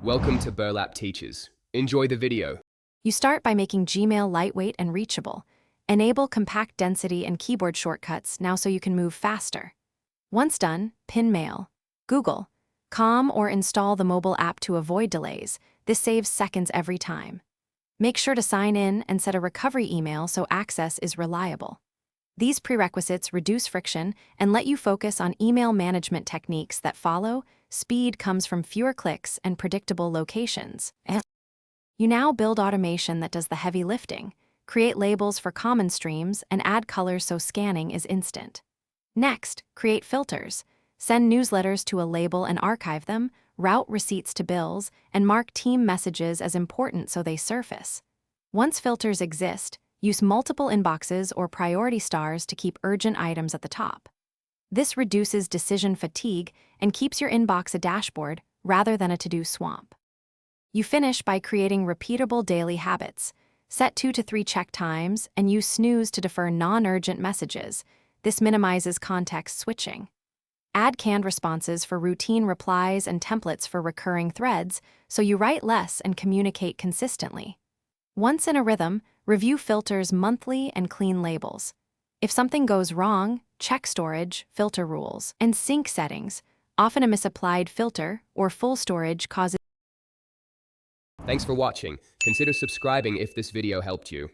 Welcome to Burlap Teachers. Enjoy the video. You start by making Gmail lightweight and reachable. Enable compact density and keyboard shortcuts now so you can move faster. Once done, pin Mail, Google, Com, or install the mobile app to avoid delays. This saves seconds every time. Make sure to sign in and set a recovery email so access is reliable. These prerequisites reduce friction and let you focus on email management techniques that follow. Speed comes from fewer clicks and predictable locations. You now build automation that does the heavy lifting, create labels for common streams, and add colors so scanning is instant. Next, create filters. Send newsletters to a label and archive them, route receipts to bills, and mark team messages as important so they surface. Once filters exist, use multiple inboxes or priority stars to keep urgent items at the top. This reduces decision fatigue and keeps your inbox a dashboard rather than a to-do swamp. You finish by creating repeatable daily habits. Set 2 to 3 check times and use snooze to defer non-urgent messages. This minimizes context switching. Add canned responses for routine replies and templates for recurring threads so you write less and communicate consistently. Once in a rhythm, review filters monthly and clean labels. If something goes wrong, check storage, filter rules, and sync settings. Often a misapplied filter or full storage causes. Thanks for watching. Consider subscribing if this video helped you.